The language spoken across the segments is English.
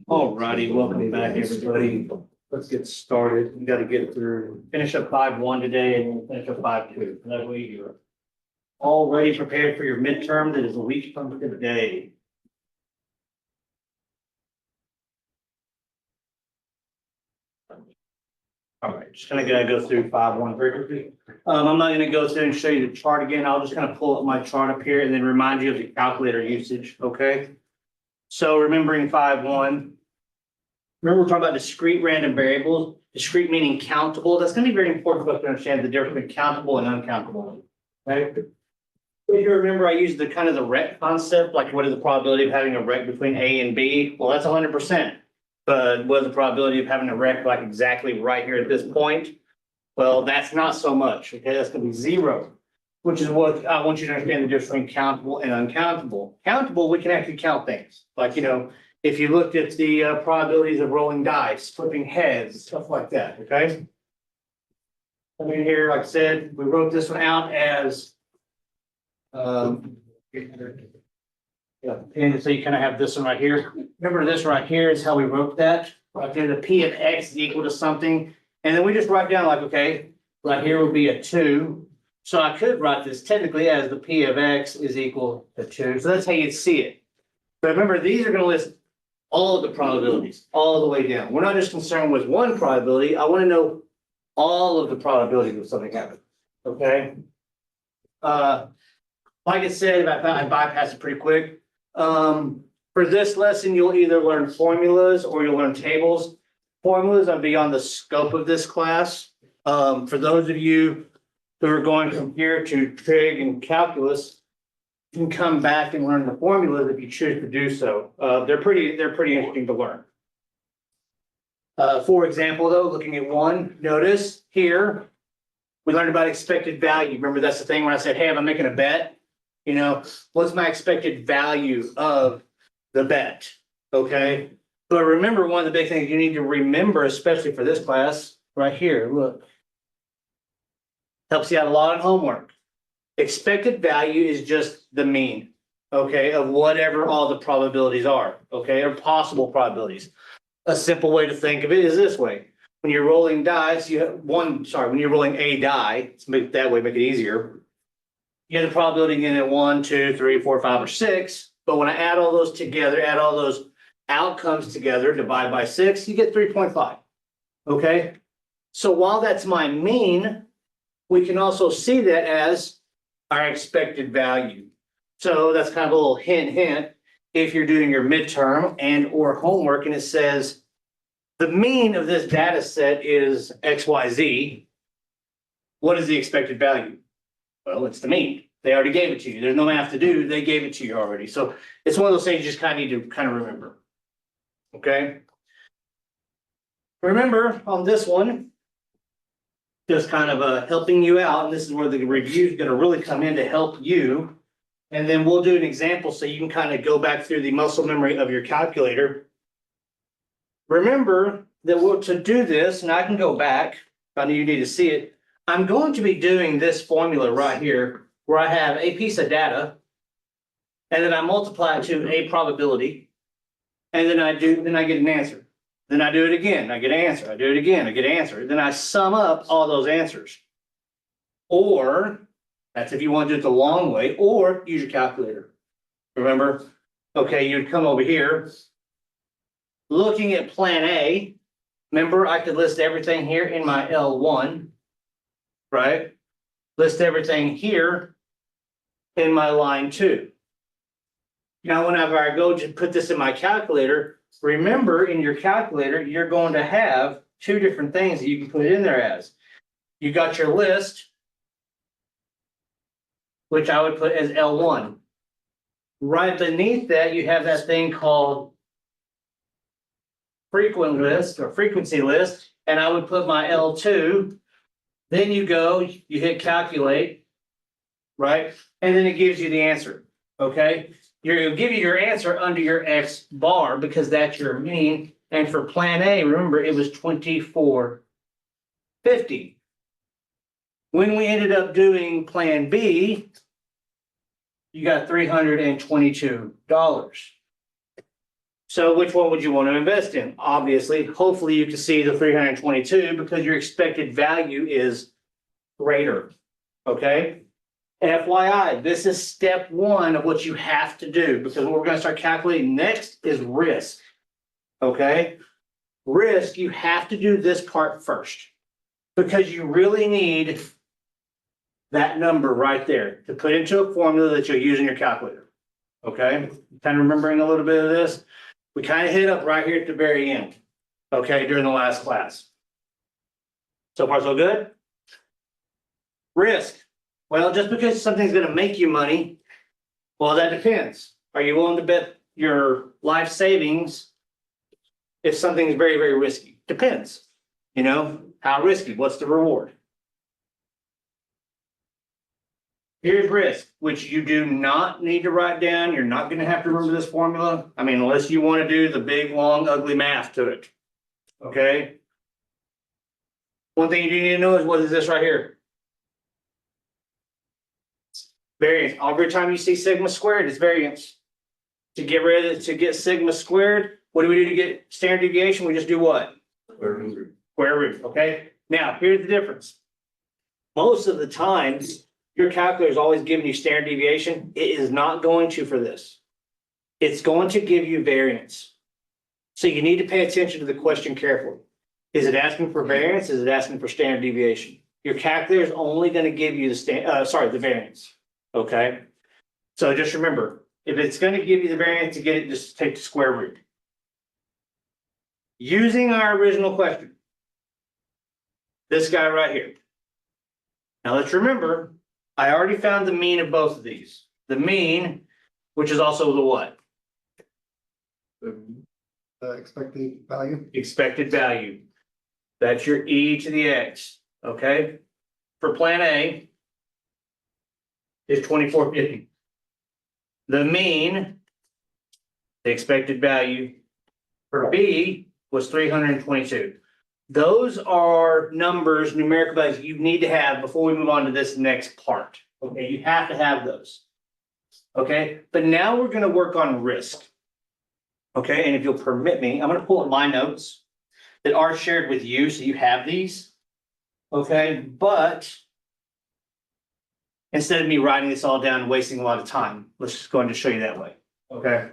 All righty, welcome back, everybody. Let's get started. We got to get through, finish up 5-1 today and we'll finish up 5-2. That way you're already prepared for your midterm that is a week from today. All right, just gonna go through 5-1 very quickly. I'm not gonna go through and show you the chart again. I'll just kind of pull up my chart up here and then remind you of the calculator usage, okay? So remembering 5-1. Remember, we're talking about discrete random variables, discrete meaning countable. That's going to be very important for us to understand the difference between countable and uncountable. Right? If you remember, I used the kind of the rect concept, like what is the probability of having a rect between A and B? Well, that's 100%. But what is the probability of having a rect like exactly right here at this point? Well, that's not so much. Okay, that's going to be 0, which is what I want you to understand the difference between countable and uncountable. Countable, we can actually count things. Like, if you looked at the probabilities of rolling dice, flipping heads, stuff like that, okay? I mean, here, like I said, we wrote this one out as, yeah, and so you kind of have this one right here. Remember, this right here is how we wrote that. Right there, the P of X is equal to something. And then we just write down like, okay, right here would be a 2. So I could write this technically as the P of X is equal to 2. So that's how you'd see it. But remember, these are going to list all of the probabilities all the way down. We're not just concerned with one probability. I want to know all of the probabilities of something happening. Okay. Like I said, I bypass it pretty quick. For this lesson, you'll either learn formulas or you'll learn tables. Formulas are beyond the scope of this class. For those of you who are going from here to trig and calculus, you can come back and learn the formulas if you choose to do so. They're pretty interesting to learn. For example, though, looking at 1, notice here, we learned about expected value. Remember, that's the thing when I said, hey, I'm making a bet, what's my expected value of the bet? Okay. But remember, one of the big things you need to remember, especially for this class, right here, look, helps you out a lot on homework. Expected value is just the mean, okay, of whatever all the probabilities are, okay, or possible probabilities. A simple way to think of it is this way. When you're rolling dice, when you're rolling a die, let's make it that way, make it easier. You have the probability getting at 1, 2, 3, 4, 5, or 6. But when I add all those together, add all those outcomes together, divide by 6, you get 3.5, okay? So while that's my mean, we can also see that as our expected value. So that's kind of a little hint, if you're doing your midterm and or homework and it says the mean of this data set is XYZ, what is the expected value? Well, it's the mean. They already gave it to you. There's no math to do. They gave it to you already. So it's one of those things you just kind of need to kind of remember. Okay. Remember on this one, just kind of helping you out. And this is where the review is going to really come in to help you. And then we'll do an example so you can kind of go back through the muscle memory of your calculator. Remember that to do this, and I can go back if I know you need to see it. I'm going to be doing this formula right here where I have a piece of data and then I multiply it to a probability. And then I get an answer. Then I do it again, I get an answer. I do it again, I get an answer. Then I sum up all those answers. Or, that's if you want to do it the long way, or use your calculator. Remember? Okay, you'd come over here. Looking at plan A, remember I could list everything here in my L1, right? List everything here in my line 2. Now, whenever I go to put this in my calculator, remember in your calculator, you're going to have 2 different things that you can put it in there as. You got your list, which I would put as L1. Right beneath that, you have that thing called frequent list or frequency list, and I would put my L2. Then you hit calculate, right? And then it gives you the answer, okay? It'll give you your answer under your X bar because that's your mean. And for plan A, remember, it was 2450. When we ended up doing plan B, you got $322. So which one would you want to invest in? Obviously, hopefully you can see the 322 because your expected value is greater. Okay? FYI, this is step one of what you have to do because what we're going to start calculating next is risk. Okay? Risk, you have to do this part first because you really need that number right there to put into a formula that you'll use in your calculator. Okay? Kind of remembering a little bit of this. We kind of hit up right here at the very end. Okay, during the last class. So far, so good? Risk. Well, just because something's going to make you money, well, that depends. Are you willing to bet your life savings if something is very, very risky? Depends. You know, how risky? What's the reward? Here's risk, which you do not need to write down. You're not going to have to remember this formula. I mean, unless you want to do the big, long, ugly math to it. Okay? One thing you do need to know is what is this right here? Variance. Every time you see sigma squared, it's variance. To get rid of it, to get sigma squared, what do we do to get standard deviation? We just do what? Square root. Square root, okay? Now, here's the difference. Most of the times, your calculator is always giving you standard deviation. It is not going to for this. It's going to give you variance. So you need to pay attention to the question carefully. Is it asking for variance? Is it asking for standard deviation? Your calculator is only going to give you the variance. Okay. So just remember, if it's going to give you the variance to get it, just take the square root. Using our original question, this guy right here. Now let's remember, I already found the mean of both of these. The mean, which is also the what? The expected value. Expected value. That's your e to the x, okay? For plan A is 2450. The mean, the expected value for B was 322. Those are numbers, numerical values you need to have before we move on to this next part. Okay, you have to have those. Okay, but now we're going to work on risk. Okay, and if you'll permit me, I'm going to pull up my notes that are shared with you, so you have these. Okay, but instead of me writing this all down and wasting a lot of time, let's just go ahead and show you that way. Okay.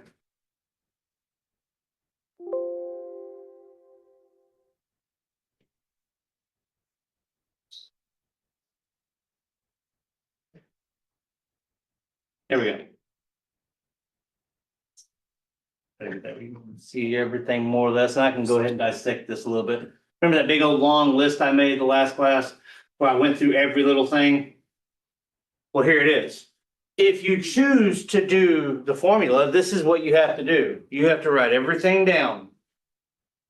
There we go. There we can see everything more or less, and I can go ahead and dissect this a little bit. Remember that big old long list I made the last class where I went through every little thing? Well, here it is. If you choose to do the formula, this is what you have to do. You have to write everything down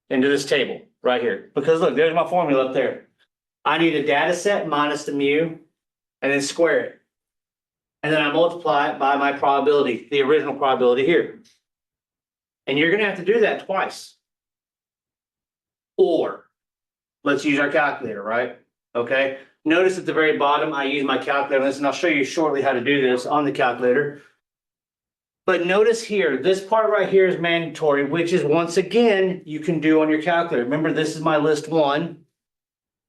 into this table right here. Because look, there's my formula up there. I need a data set minus the mu and then square it. And then I multiply it by my probability, the original probability here. And you're going to have to do that twice. Or, let's use our calculator, right? Okay. Notice at the very bottom, I use my calculator, and I'll show you shortly how to do this on the calculator. But notice here, this part right here is mandatory, which is once again, you can do on your calculator. Remember, this is my list 1.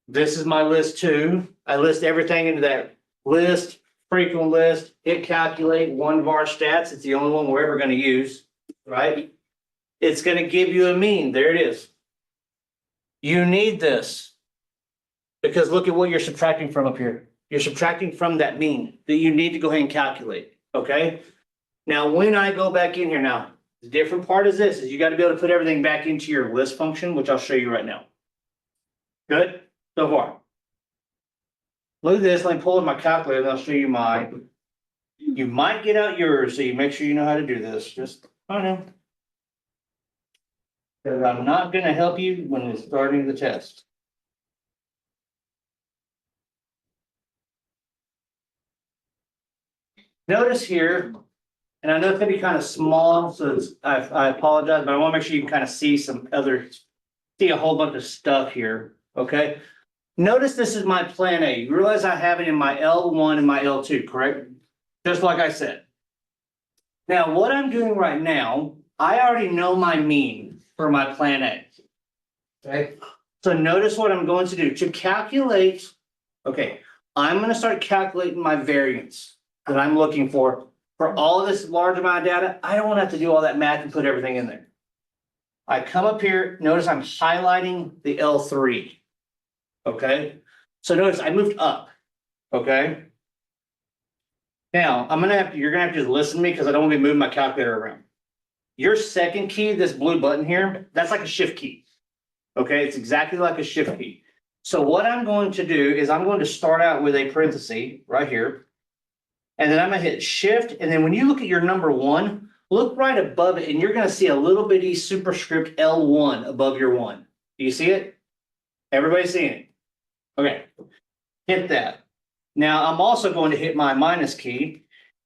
This is my list 2. I list everything into that list. Frequent list, hit calculate, 1 var stats. It's the only one we're ever going to use, right? It's going to give you a mean. There it is. You need this because look at what you're subtracting from up here. You're subtracting from that mean that you need to go ahead and calculate. Okay. Now, when I go back in here now, the different part is this, is you got to be able to put everything back into your list function, which I'll show you right now. Good so far. Look at this, let me pull in my calculator and I'll show you mine. You might get out yours, so you make sure you know how to do this. Just, I don't know. Because I'm not going to help you when it's starting the test. Notice here, and I know it's going to be kind of small, so I apologize, but I want to make sure you can kind of see see a whole bunch of stuff here, okay? Notice this is my plan A. You realize I have it in my L1 and my L2, correct? Just like I said. Now, what I'm doing right now I already know my mean for my plan A. Okay, so notice what I'm going to do to calculate. Okay, I'm gonna start calculating my variance that I'm looking for all of this large amount of data. I don't want to have to do all that math and put everything in there. I come up here, notice I'm highlighting the L3. Okay, so notice I moved up. Okay. Now, you're gonna have to just listen to me because I don't want to be moving my calculator around. Your second key, this blue button here, that's like a shift key. Okay, it's exactly like a shift key. So what I'm going to do is I'm going to start out with a parenthesis right here. And then I'm gonna hit shift. And then when you look at your number 1, look right above it and you're gonna see a little bitty superscript L1 above your 1. Do you see it? Everybody seeing it? Okay, hit that. Now I'm also going to hit my minus key.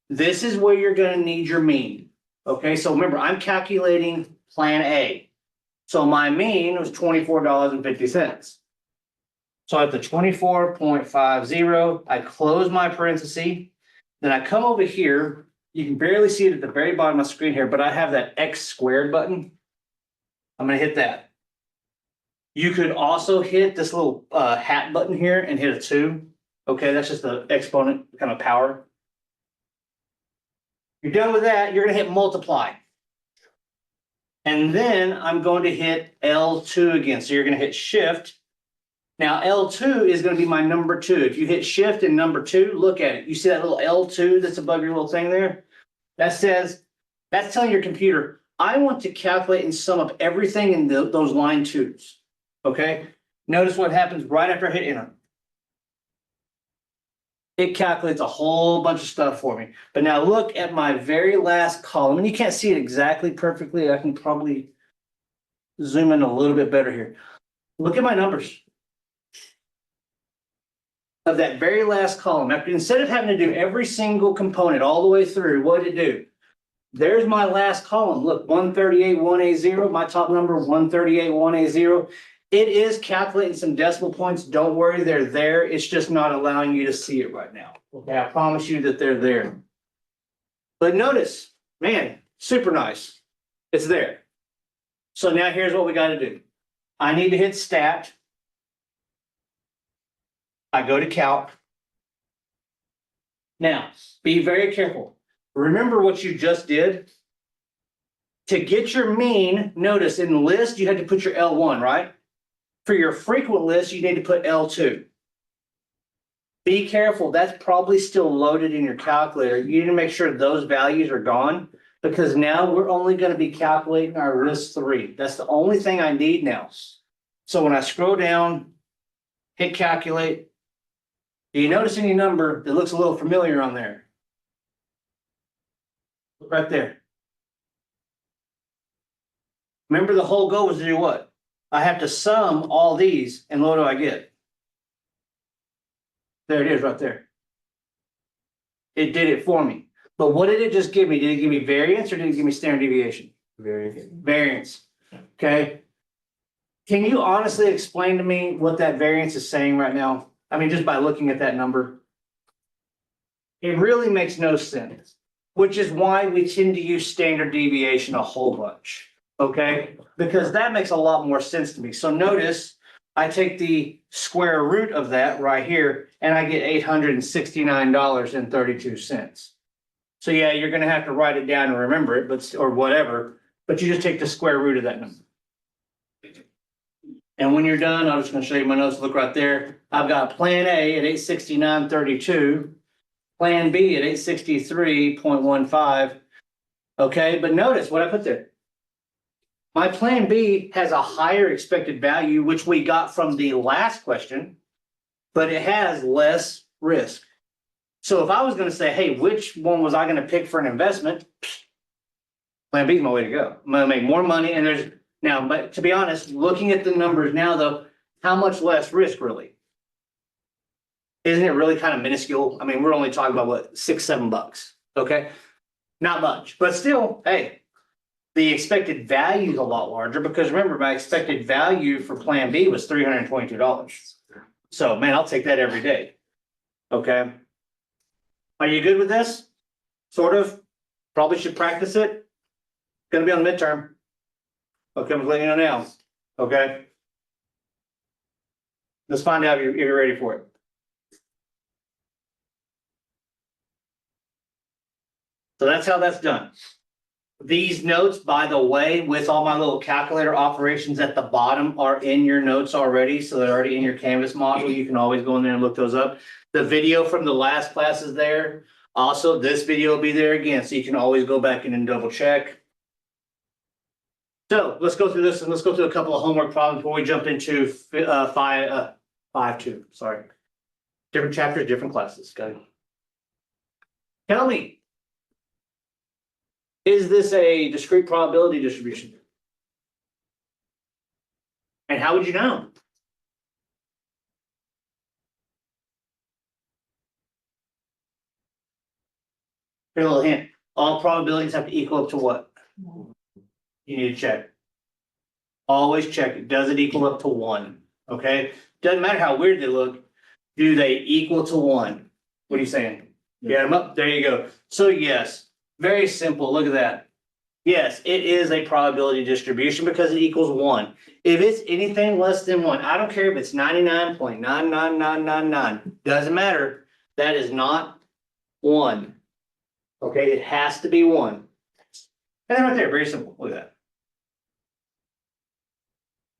This is where you're gonna need your mean. Okay, so remember, I'm calculating plan A. So my mean was $24.50. So at the 24.50, I close my parenthesis. Then I come over here. You can barely see it at the very bottom of the screen here, but I have that X squared button. I'm gonna hit that. You could also hit this little hat button here and hit a 2. Okay, that's just the exponent kind of power. You're done with that, you're gonna hit multiply. And then I'm going to hit L2 again. So you're gonna hit shift. Now L2 is gonna be my number 2. If you hit shift and number 2, look at it. You see that little L2 that's above your little thing there? That says, that's telling your computer, I want to calculate and sum up everything in those line 2s. Okay? Notice what happens right after I hit enter. It calculates a whole bunch of stuff for me. But now look at my very last column, and you can't see it exactly perfectly. I can probably zoom in a little bit better here. Look at my numbers of that very last column. Instead of having to do every single component all the way through, what did it do? There's my last column. Look, 138,180, my top number, 138,180. It is calculating some decimal points. Don't worry, they're there. It's just not allowing you to see it right now. Okay, I promise you that they're there. But notice, man, super nice. It's there. So now here's what we got to do. I need to hit stat. I go to calc. Now, be very careful. Remember what you just did? To get your mean, notice in list, you had to put your L1, right? For your frequent list, you need to put L2. Be careful, that's probably still loaded in your calculator. You need to make sure those values are gone because now we're only going to be calculating our list 3. That's the only thing I need now. So when I scroll down, hit calculate, do you notice any number that looks a little familiar on there? Right there. Remember the whole goal was to do what? I have to sum all these, and what do I get? There it is right there. It did it for me. But what did it just give me? Did it give me variance or did it give me standard deviation? Variance. Variance. Okay. Can you honestly explain to me what that variance is saying right now? I mean, just by looking at that number. It really makes no sense, which is why we tend to use standard deviation a whole bunch. Okay, because that makes a lot more sense to me. So notice I take the square root of that right here and I get $869.32. So yeah, you're going to have to write it down and remember it, but or whatever, but you just take the square root of that number. And when you're done, I'm just going to show you my notes. Look right there. I've got plan A at 869.32, plan B at 863.15. Okay, but notice what I put there. My plan B has a higher expected value, which we got from the last question, but it has less risk. So if I was going to say, hey, which one was I going to pick for an investment? Plan B is my way to go. I'm going to make more money. And there's now, but to be honest, looking at the numbers now, though, how much less risk really? Isn't it really kind of minuscule? I mean, we're only talking about what, $6-7. Okay. Not much, but still, hey. The expected value is a lot larger because remember, my expected value for plan B was $322. So man, I'll take that every day. Okay. Are you good with this? Sort of. Probably should practice it. Gonna be on the midterm. Okay, I'm letting you know now, okay? Let's find out if you're ready for it. So that's how that's done. These notes, by the way, with all my little calculator operations at the bottom are in your notes already, so they're already in your Canvas module. You can always go in there and look those up. The video from the last class is there. Also, this video will be there again, so you can always go back in and double check. So let's go through this and let's go through a couple of homework problems before we jump into 5.2, sorry. Different chapters, different classes, got it. Tell me. Is this a discrete probability distribution? And how would you know? Here, a little hint. All probabilities have to equal up to what? You need to check. Always check it. Does it equal up to 1? Okay? Doesn't matter how weird they look. Do they equal to 1? What are you saying? Get them up. There you go. So yes, very simple. Look at that. Yes, it is a probability distribution because it equals 1. If it's anything less than 1, I don't care if it's 99.99999, doesn't matter. That is not 1. Okay, it has to be 1. And then right there, very simple. Look at that.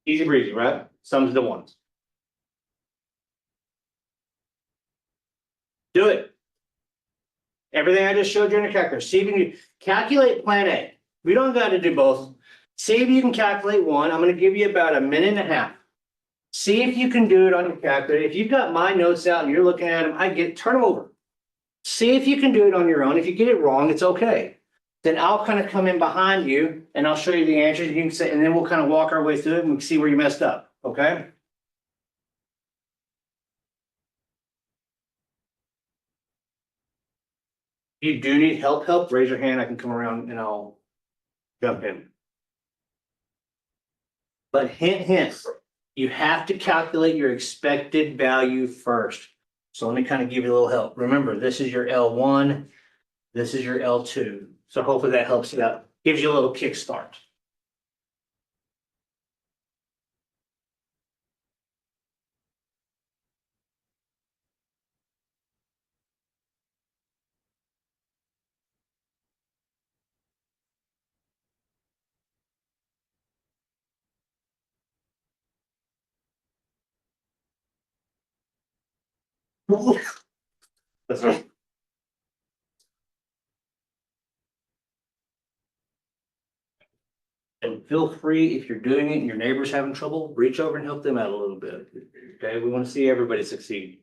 Easy breezy, right? Sums to 1s. Do it. Everything I just showed you in the calculator. See if you can calculate plan A. We don't got to do both. See if you can calculate 1. I'm going to give you about a minute and a half. See if you can do it on your calculator. If you've got my notes out and you're looking at them, turn them over. See if you can do it on your own. If you get it wrong, it's okay. Then I'll kind of come in behind you and I'll show you the answers. You can say, and then we'll kind of walk our way through it and we can see where you messed up. Okay? If you do need help, raise your hand. I can come around and I'll jump in. But hint, you have to calculate your expected value first. So let me kind of give you a little help. Remember, this is your L1, this is your L2. So hopefully that helps you out, gives you a little kickstart. That's right. And feel free, if you're doing it and your neighbor's having trouble, reach over and help them out a little bit. Okay, we want to see everybody succeed.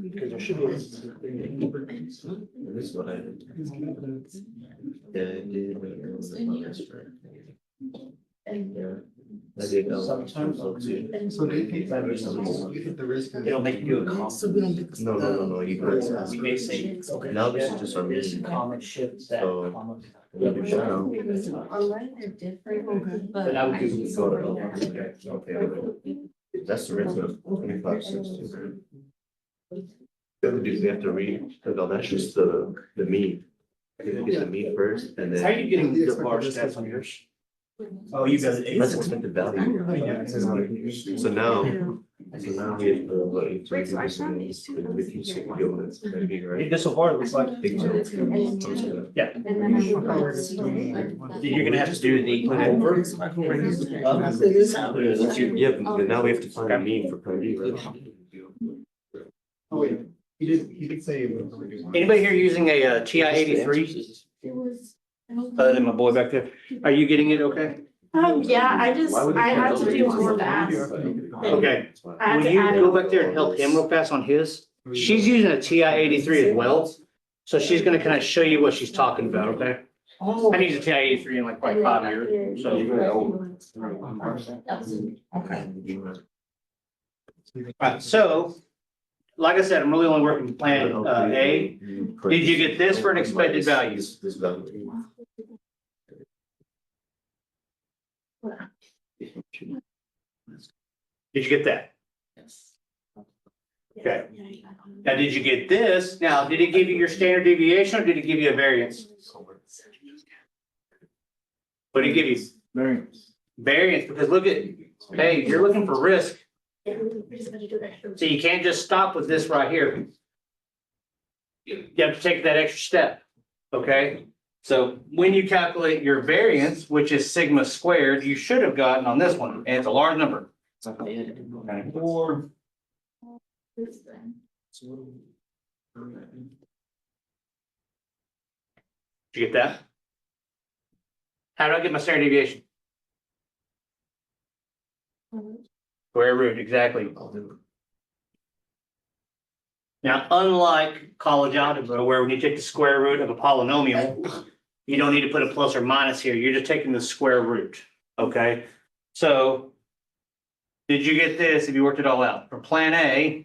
Because there should be. This is what I did. Yeah, I did. I did. Sometimes So do you think the risk is? It'll make you do a comment. No, you guys. We may say. Now this is just our This meeting. comment shift, that So- comment. Online they're different, but. But I would do- Okay. That's the risk of 25.62. We have to read, because that's just the mean. You have to get the mean first and How are then you getting the bar stats on yours? Oh, you got it. that's expected value. So now So now we have to. Wait, so I found these two. This so far, it looks like. Yeah. And then I You're gonna have to do the. Yeah, but now we have to find a mean for per D, right? Oh, wait, he did say. it was- Anybody here using a TI 83? It was. Other than my boy back there, are you getting it okay? Yeah, I had to do more math. Okay, I had will to you add go it. back there and help him real fast on his? She's using a TI 83 as well, so she's gonna kind of show you what she's talking about, okay? I need a TI 83 in like probably 5 years, so. Alright, so, like I said, I'm really only working plan A. Did you get this for an expected value? This value. Did you get that? Okay. Now, did you get this? Now, did it give you your standard deviation or did it give you a variance? What did it give you? Variance. Variance, because look at, hey, you're looking for risk, so you can't just stop with this right here. You have to take that extra step, okay? So when you calculate your variance, which is sigma squared, you should have gotten on this one, and it's a large number. 94. Did you get that? How do I get my standard deviation? Square root, exactly. Now, unlike college algebra, where when you take the square root of a polynomial, you don't need to put a plus or minus here, you're just taking the square root, okay? So, did you get this if you worked it all out? For plan A,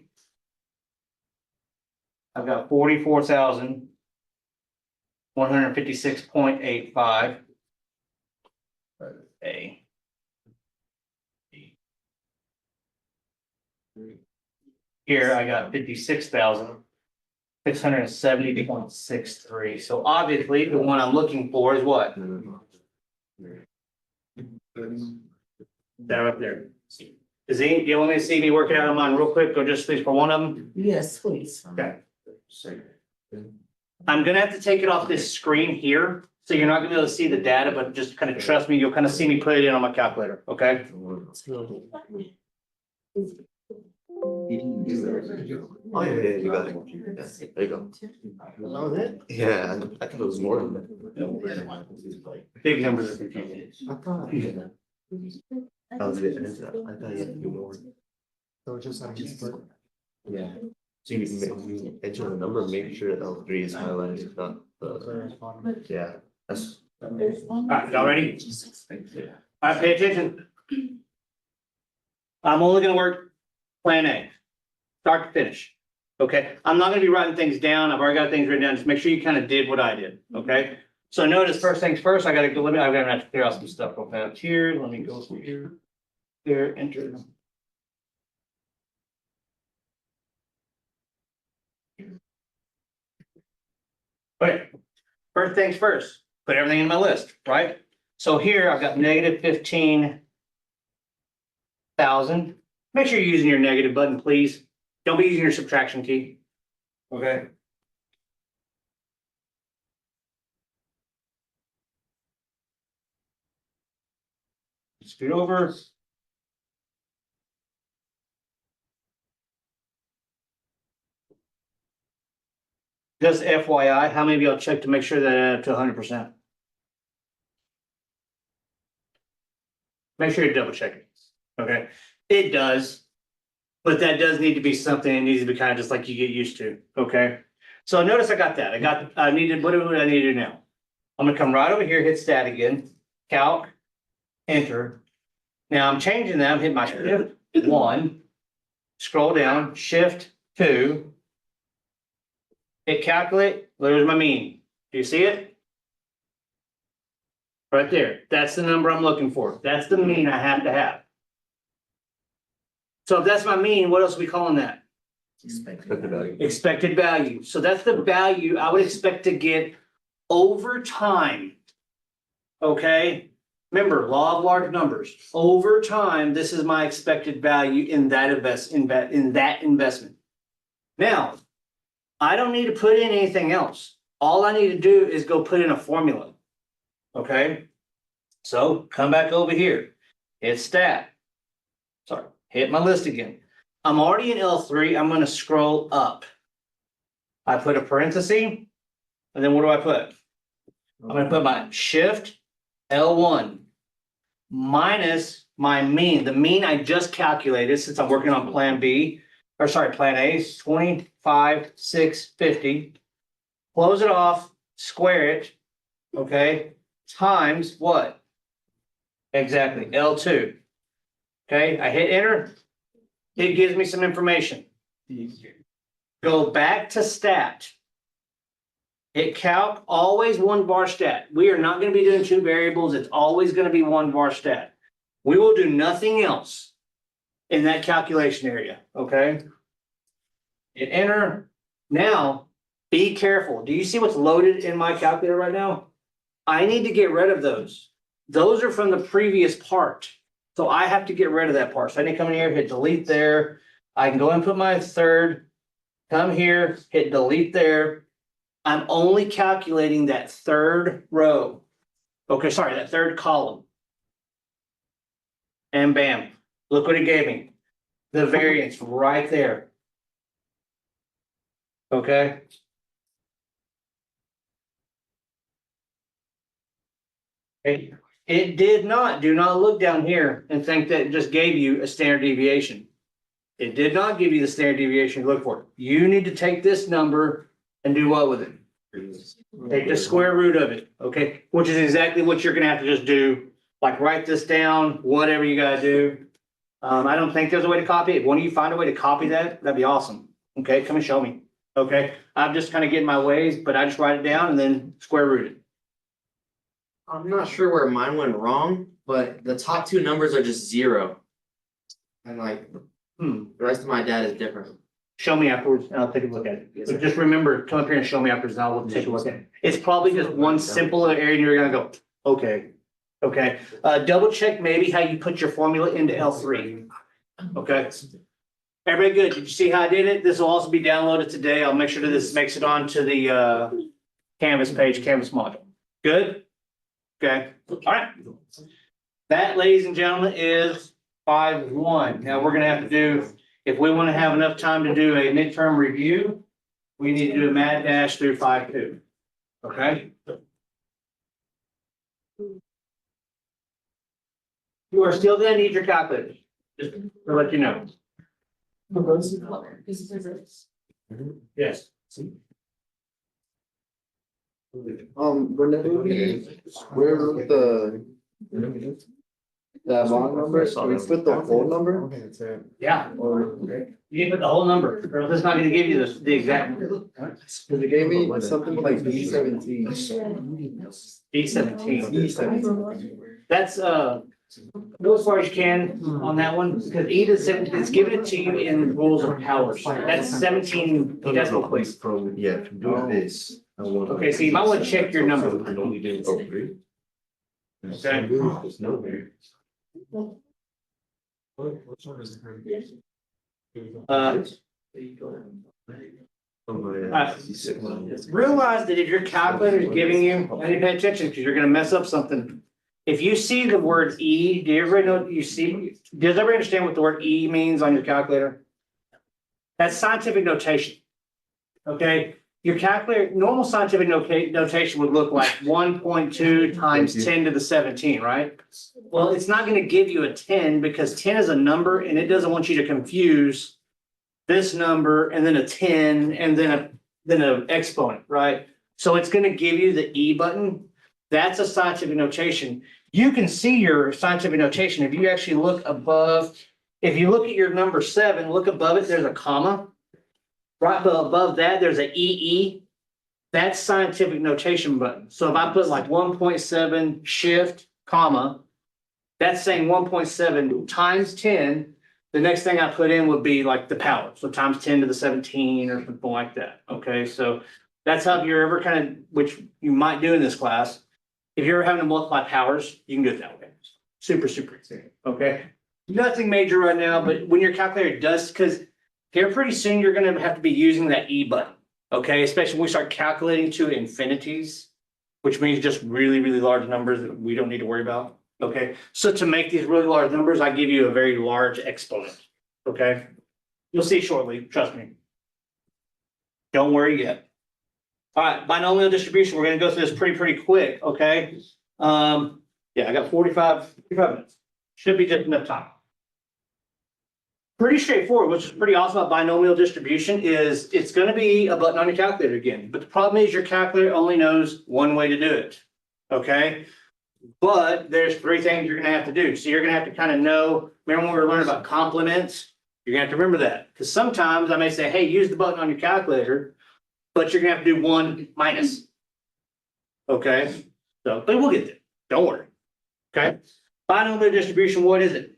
I've got 44,156.85. A. Here I got 56,670.63. So obviously the one I'm looking for is what? That right there. Do you want me to see me working out on mine real quick or just for one of them? Yes, please. Okay. I'm gonna have to take it off this screen here, so you're not gonna be able to see the data, but just kind of trust me, you'll kind of see me put it in on my calculator, okay? Oh, yeah, you got it. Yeah, there you go. Was it? Yeah, I thought it was more than that. Big numbers are confusing. I thought. That was it. I thought you had to do more. So it's just like. Yeah. So you enter the number, make sure that L3 is highlighted, if not the, yeah, that's. Alright, y'all ready? Alright, pay attention. I'm only gonna work plan A, start to finish. Okay, I'm not gonna be writing things down. I've already got things written down. Just make sure you kind of did what I did, okay? So notice first things first, I gotta go, I'm gonna have to clear out some stuff real fast here. Let me go through here. There, enter. Okay, first things first, put everything in my list, right? So here I've got negative 15,000. Make sure you're using your negative button, please. Don't be using your subtraction key. Okay. Scoot over. Just FYI, how many of y'all check to make sure that add up to 100%? Make sure you're double checking. Okay, it does, but that does need to be something that needs to be kind of just like you get used to. Okay, so notice I got that. I needed, what do I need to do now? I'm gonna come right over here, hit stat again, calc, enter. Now I'm changing that. I'm hitting my shift 1, scroll down, shift 2. Hit calculate, there's my mean. Do you see it? Right there, that's the number I'm looking for. That's the mean I have to have. So if that's my mean, what else are we calling that? Expected value. Expected value. So that's the value I would expect to get over time. Okay? Remember, law of large numbers. Over time, this is my expected value in that investment. Now, I don't need to put in anything else. All I need to do is go put in a formula. Okay? So come back over here. Hit stat. Sorry, hit my list again. I'm already in L3. I'm going to scroll up. I put a parenthesis, and then what do I put? I'm going to put my shift L1 minus my mean. The mean I just calculated since I'm working on plan B, or sorry, plan A is 25,650. Close it off, square it, okay, times what? Exactly, L2. Okay, I hit enter. It gives me some information. Go back to stat. Hit calc, always one var stat. We are not going to be doing two variables. It's always going to be one var stat. We will do nothing else in that calculation area, okay? Hit enter. Now, be careful. Do you see what's loaded in my calculator right now? I need to get rid of those. Those are from the previous part. So I have to get rid of that part. So I need to come in here, hit delete there. I can go and put my third, come here, hit delete there. I'm only calculating that third row. Okay, sorry, that third column. And bam, look what it gave me. The variance right there. Okay. Okay. It did not, do not look down here and think that it just gave you a standard deviation. It did not give you the standard deviation to look for. You need to take this number and do what with it? Take the square root of it, okay? Which is exactly what you're gonna have to just do. Like write this down, whatever you gotta do. I don't think there's a way to copy it. When you find a way to copy that, that'd be awesome. Okay, come and show me. Okay, I'm just kind of getting my ways, but I just write it down and then square root it. I'm not sure where mine went wrong, but the top two numbers are just zero. And like, the rest of my data is different. Show me afterwards and I'll take a look at it. So just remember, come up here and show me afterwards and I'll take a look at it. It's probably just one simple area and you're gonna go, okay. Okay, double check maybe how you put your formula into L3. Okay. Everybody good? Did you see how I did it? This will also be downloaded today. I'll make sure that this makes it onto the Canvas page, Canvas module. Good? Okay, all right. That, ladies and gentlemen, is 5-1. Now we're gonna have to do, if we want to have enough time to do a midterm review, we need to do a mad dash through 5-2. Okay? You are still gonna need your calculator, just to let you know. Yes. Whenever we square root the bond number, can we put the whole number? Yeah, Or, you can put the whole number, or it's not gonna give you the exact. cause it gave me something like B17. B17. That's go as far as you can on that one, because E to 17, it's given it to you in rules of powers. That's 17 decimal place. Yeah, to do this. I want. Okay, so you might want to check your number. I only did three. Okay. There's no there. Realize that if your calculator is giving you, and you pay attention because you're gonna mess up something. If you see the word E, do you ever know, does everybody understand what the word E means on your calculator? That's scientific notation. Okay, your calculator, normal scientific notation would look like 1.2 times 10 to the 17, right? Well, it's not gonna give you a 10 because 10 is a number and it doesn't want you to confuse this number and then a 10 and then an exponent, right? So it's gonna give you the E button. That's a scientific notation. You can see your scientific notation. If you actually look above, if you look at your number 7, look above it, there's a comma. Right above that, there's a EE. That's scientific notation button. So if I put like 1.7 shift, comma, that's saying 1.7 times 10. The next thing I put in would be like the power. So times 10 to the 17 or something like that. Okay, so that's how, if you're ever kind of, which you might do in this class, if you're ever having to multiply powers, you can do it that way. super exciting, okay? Nothing major right now, but when your calculator does, because here pretty soon you're gonna have to be using that E button, okay? Especially when we start calculating to infinities, which means just really large numbers that we don't need to worry about, okay? So to make these really large numbers, I give you a very large exponent, okay? You'll see shortly, trust me. Don't worry yet. All right, binomial distribution, we're gonna go through this pretty quick, okay? Yeah, I got 45 minutes. Should be just enough time. Pretty straightforward, which is pretty awesome about binomial distribution is it's gonna be a button on your calculator again, but the problem is your calculator only knows one way to do it, okay? But there's three things you're gonna have to do. So you're gonna have to kind of know, remember when we were learning about complements? You're gonna have to remember that, because sometimes I may say, hey, use the button on your calculator, but you're gonna have to do one minus. Okay, so, but we'll get there, don't worry. Okay, binomial distribution, what is it?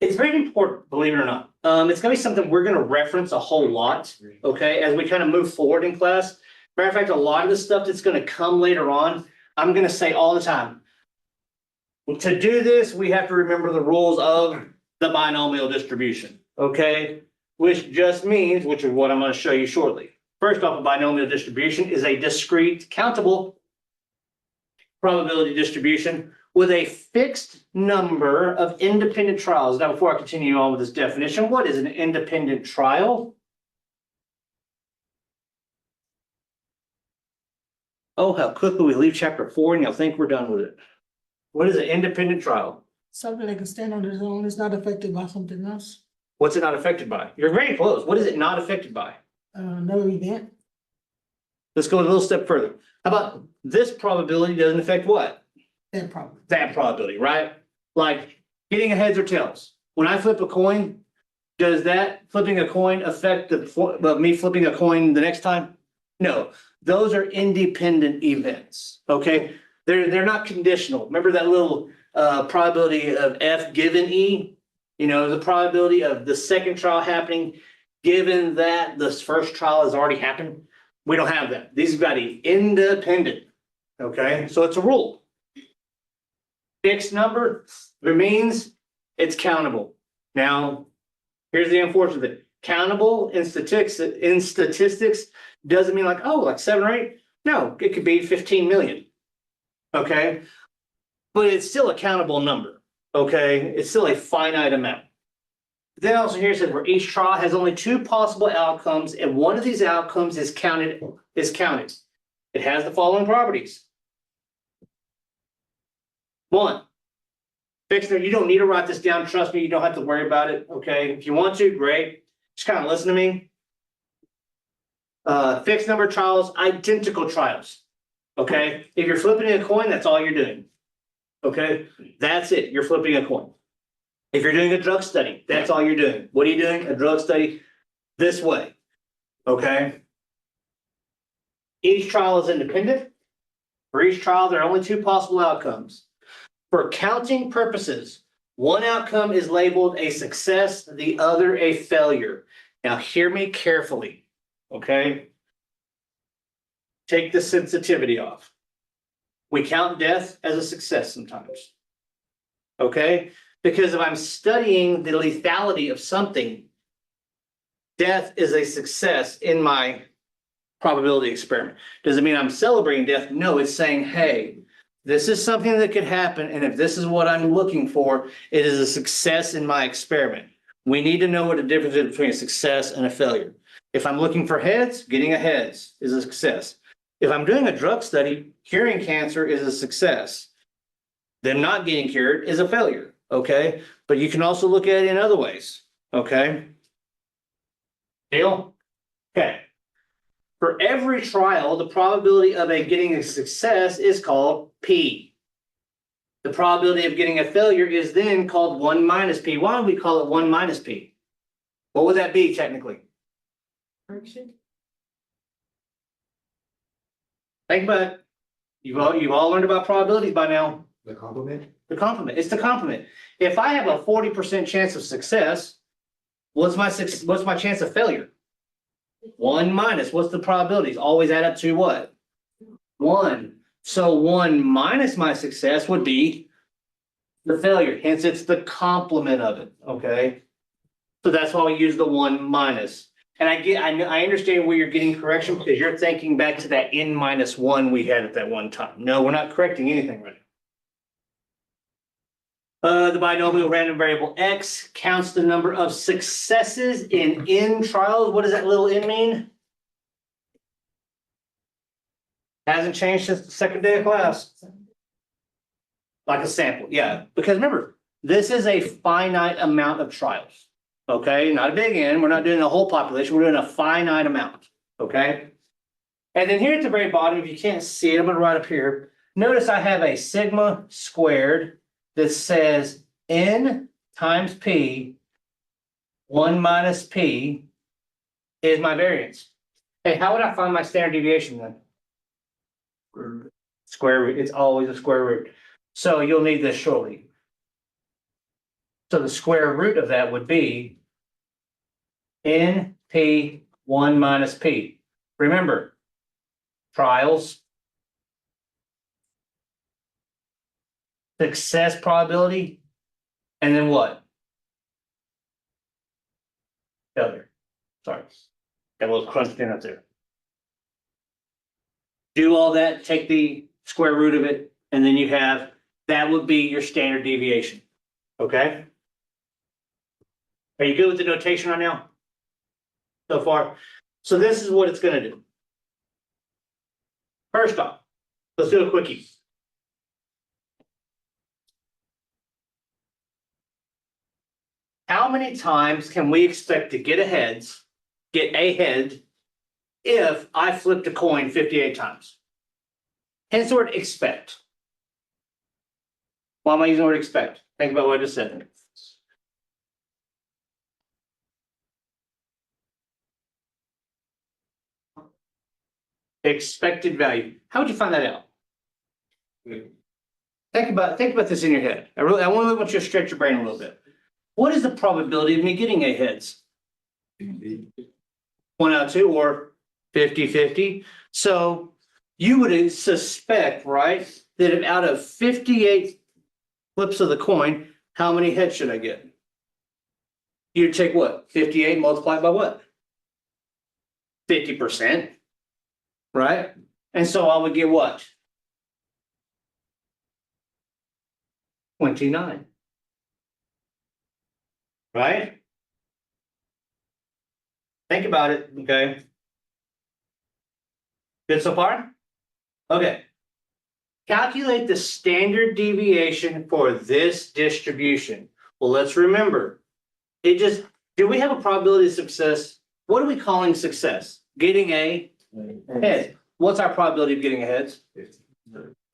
It's very important, believe it or not. It's gonna be something we're gonna reference a whole lot, okay, as we kind of move forward in class. Matter of fact, a lot of the stuff that's gonna come later on, I'm gonna say all the time. To do this, we have to remember the rules of the binomial distribution, okay? Which just means, which is what I'm gonna show you shortly. First off, a binomial distribution is a discrete, countable probability distribution with a fixed number of independent trials. Now, before I continue on with this definition, what is an independent trial? Oh, how quickly we leave chapter 4 and you'll think we're done with it. What is an independent trial? Something that can stand on its own, it's not affected by something else, What's it not affected by? You're very close. What is it not affected by? another event. Let's go a little step further. How about this probability doesn't affect what? That problem. That probability, right? Like getting a heads or tails. When I flip a coin, does that flipping a coin affect me flipping a coin the next time? No, those are independent events, okay? They're not conditional. Remember that little probability of F given E? You know, the probability of the second trial happening, given that this first trial has already happened. We don't have that. These have got to be independent, okay? So it's a rule. Fixed number, it means it's countable. Now, here's the unfortunate thing. Countable in statistics doesn't mean like, oh, like 7 or 8. No, it could be 15 million. Okay, but it's still a countable number. Okay, it's still a finite amount. Then also here it says where each trial has only 2 possible outcomes, and one of these outcomes is counted. It has the following properties. 1, fixed number. You don't need to write this down. Trust me, you don't have to worry about it. Okay, if you want to, great. Just kind of listen to me. Fixed number trials, identical trials. Okay, if you're flipping a coin, that's all you're doing. Okay, that's it. You're flipping a coin. If you're doing a drug study, that's all you're doing. What are you doing? A drug study this way. Okay. Each trial is independent. For each trial, there are only 2 possible outcomes. For counting purposes, one outcome is labeled a success, the other a failure. Now, hear me carefully. Okay. Take the sensitivity off. We count death as a success sometimes. Okay? Because if I'm studying the lethality of something, death is a success in my probability experiment. Does it mean I'm celebrating death? No, it's saying, hey, this is something that could happen, and if this is what I'm looking for, it is a success in my experiment. We need to know what the difference is between a success and a failure. If I'm looking for heads, getting a heads is a success. If I'm doing a drug study, curing cancer is a success. Them not getting cured is a failure, okay? But you can also look at it in other ways, okay? Deal? Okay. For every trial, the probability of getting a success is called P. The probability of getting a failure is then called 1 minus P. Why do we call it 1 minus P? What would that be technically? Think about it. You've all learned about probabilities by now. The complement? The complement. It's the complement. If I have a 40% chance of success, what's my chance of failure? 1 minus. What's the probabilities? Always add up to what? 1. So 1 minus my success would be the failure, hence it's the complement of it, okay? So that's why we use the one minus. And I understand where you're getting correction because you're thinking back to that n minus one we had at that one time. No, we're not correcting anything right now. The binomial random variable x counts the number of successes in n trials. What does that little n mean? Hasn't changed since the second day of class. Like a sample, yeah, because remember, this is a finite amount of trials. Okay, not a big N, we're not doing the whole population, we're doing a finite amount, okay? And then here at the very bottom, if you can't see it, I'm gonna write up here. Notice I have a sigma squared that says N times P, 1 minus P is my variance. Hey, how would I find my standard deviation then? Square root, it's always a square root. So you'll need this shortly. So the square root of that would be NP 1 minus P. Remember, trials, success probability, and then what? Failure. Sorry, got a little crunched in up there. Do all that, take the square root of it, and then you have, that would be your standard deviation. Okay? Are you good with the notation right now? So far? So this is what it's gonna do. First off, let's do a quickie. How many times can we expect to get a head, if I flipped a coin 58 times? Hence the word expect. Why am I using the word expect? Think about what I just said. Expected value. How would you find that out? Think about this in your head. I want you to stretch your brain a little bit. What is the probability of me getting a heads? 1 out of 2 or 50-50. So you would suspect, right, that if out of 58 flips of the coin, how many heads should I get? You'd take what? 58 multiplied by what? 50%. Right? And so I would get what? 29. Right? Think about it, okay? Good so far? Okay. Calculate the standard deviation for this distribution. Well, let's remember, do we have a probability of success? What are we calling success? Getting a head. What's our probability of getting a heads?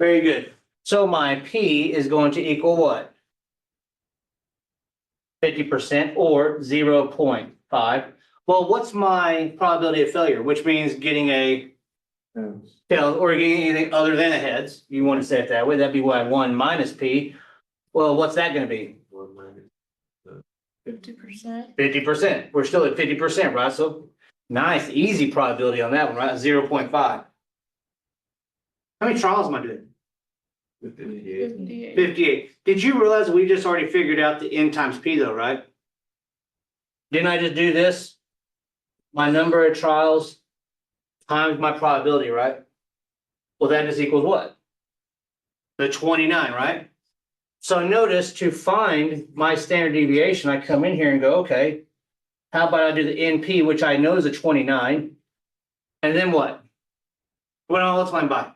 Very good. So my P is going to equal what? 50% or 0.5. Well, what's my probability of failure? Which means getting a tail or getting anything other than a heads. You want to say it that way. That'd be what? 1 minus P. Well, what's that going to be? 50%. 50%. We're still at 50%, right? So nice, easy probability on that one, right? 0.5. How many trials am I doing? 58. 58. Did you realize we just already figured out the N times P though, right? Didn't I just do this? My number of trials times my probability, right? Well, that just equals what? The 29, right? So notice to find my standard deviation, I come in here and go, okay, how about I do the NP, which I know is a 29, and then what? Well, let's line by.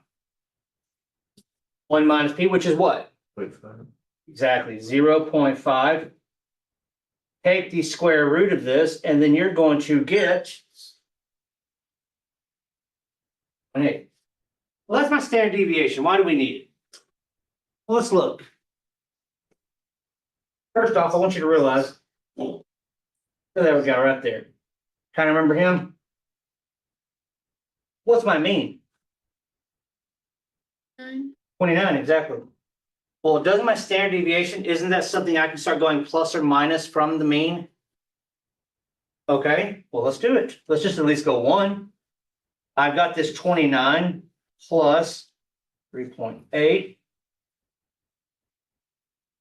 1 minus P, which is what? 0.5. Exactly, 0.5. Take the square root of this, and then you're going to get 0.8. Well, that's my standard deviation. Why do we need it? Well, let's look. First off, I want you to realize, there we go, right there. Kind of remember him? What's my mean? 29, exactly. Well, doesn't my standard deviation, isn't that something I can start going plus or minus from the mean? Okay, well, let's do it. Let's just at least go 1. I've got this 29 plus 3.8.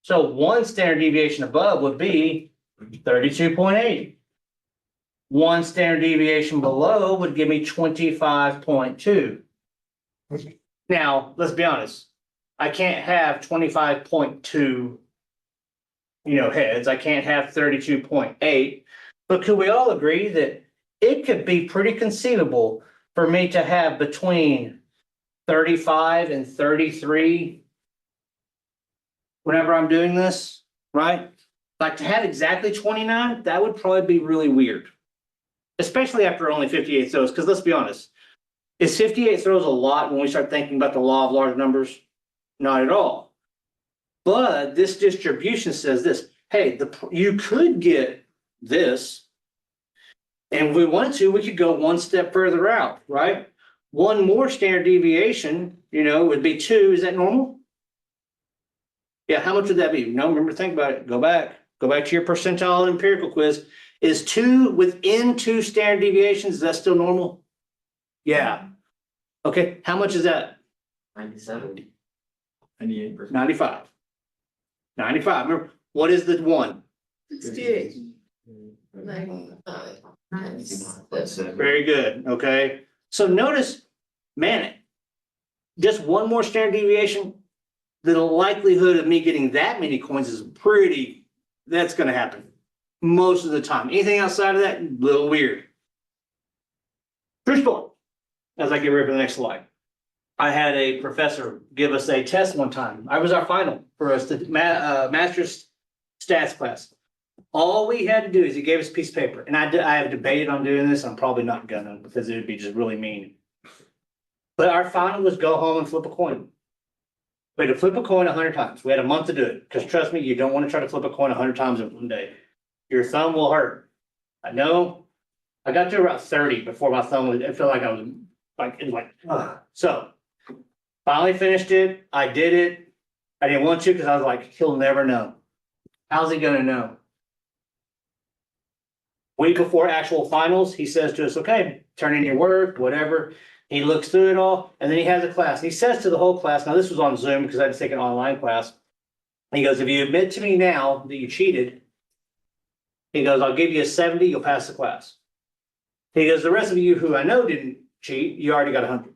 So one standard deviation above would be 32.8. One standard deviation below would give me 25.2. Now, let's be honest. I can't have 25.2, heads. I can't have 32.8. But could we all agree that it could be pretty conceivable for me to have between 35 and 33 whenever I'm doing this, right? Like to have exactly 29, that would probably be really weird. Especially after only 58 throws, because let's be honest, is 58 throws a lot when we start thinking about the law of large numbers? Not at all. But this distribution says this, hey, you could get this. And if we wanted to, we could go one step further out, right? One more standard deviation, would be 2. Is that normal? Yeah, how much would that be? No, remember, think about it. Go back to your percentile and empirical quiz. Is 2 within 2 standard deviations? Is that still normal? Yeah. Okay, how much is that? 97. 98%. 95. 95. Remember, what is the 1? 68. Very good, okay? So notice, man, just one more standard deviation, the likelihood of me getting that many coins is that's gonna happen most of the time. Anything outside of that, a little weird. True story. As I get ready for the next slide. I had a professor give us a test one time. I was our final for us to master's stats class. All we had to do is he gave us a piece of paper, and I have debated on doing this. I'm probably not gonna because it would be just really mean. But our final was go home and flip a coin. We had to flip a coin 100 times. We had a month to do it because trust me, you don't want to try to flip a coin 100 times in one day. Your thumb will hurt. I know. I got to about 30 before my thumb was. It felt like I was ugh. So finally finished it. I did it. I didn't want to because I was like, he'll never know. How's he gonna know? Week before actual finals, he says to us, okay, turn in your work, whatever. He looks through it all, and then he has a class. He says to the whole class, now this was on Zoom because I had to take an online class. He goes, if you admit to me now that you cheated, he goes, I'll give you a 70, you'll pass the class. He goes, the rest of you who I know didn't cheat, you already got 100.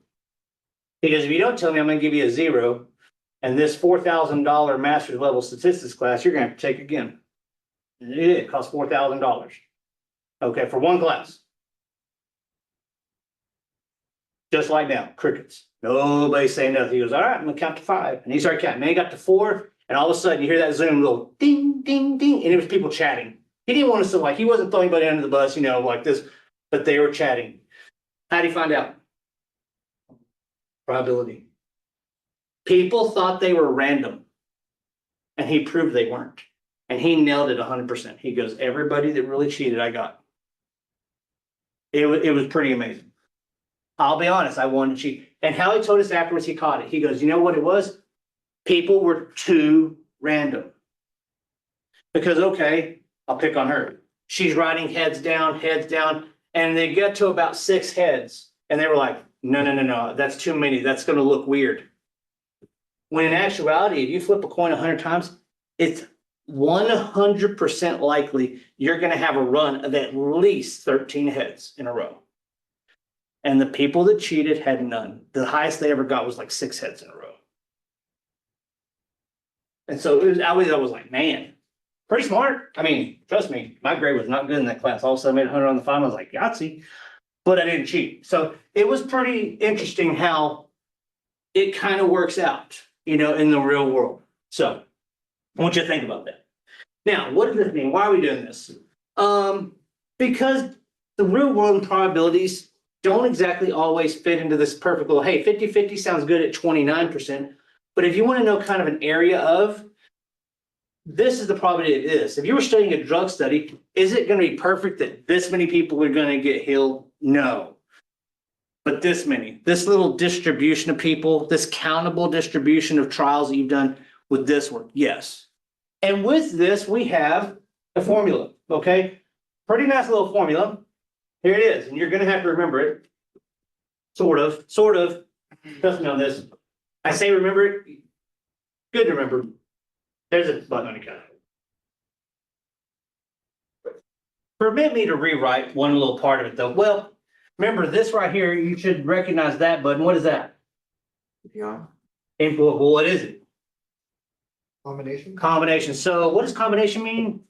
He goes, if you don't tell me, I'm gonna give you a 0. And this $4,000 master's level statistics class, you're gonna have to take again. And it costs $4,000. Okay, for one class. Just like now, crickets. Nobody's saying nothing. He goes, all right, I'm gonna count to 5. And he started counting. Then he got to 4, and all of a sudden you hear that Zoom little ding, ding, ding, and it was people chatting. He didn't want us to he wasn't throwing anybody under the bus, like this, but they were chatting. How'd he find out? Probability. People thought they were random, and he proved they weren't. And he nailed it 100%. He goes, everybody that really cheated, I got. It was pretty amazing. I'll be honest, I wanted to cheat. And how he told us afterwards he caught it. He goes, you know what it was? People were too random. Because, okay, I'll pick on her. She's writing heads down, and they get to about 6 heads. And they were like, no, that's too many. That's going to look weird. When in actuality, if you flip a coin 100 times, it's 100% likely you're going to have a run of at least 13 heads in a row. And the people that cheated had none. The highest they ever got was like 6 heads in a row. And so I was like, man, pretty smart. I mean, trust me, my grade was not good in that class. All of a sudden I made 100 on the final. I was like, Yahtzee, but I didn't cheat. So it was pretty interesting how it kind of works out, in the real world. So I want you to think about that. Now, what does this mean? Why are we doing this? Because the real world probabilities don't exactly always fit into this perfect little, hey, 50-50 sounds good at 29%. But if you want to know kind of an area of, this is the probability it is. If you were studying a drug study, is it going to be perfect that this many people are going to get healed? No. But this many, this little distribution of people, this countable distribution of trials that you've done, would this work? Yes. And with this, we have a formula, okay? Pretty nice little formula. Here it is, and you're gonna have to remember it. Sort of. Trust me on this. I say remember it. Good to remember. There's a button on your calculator. Permit me to rewrite one little part of it though. Well, remember this right here, you should recognize that button. What is that? Yeah. Well, what is it? Combination? Combination. So what does combination mean?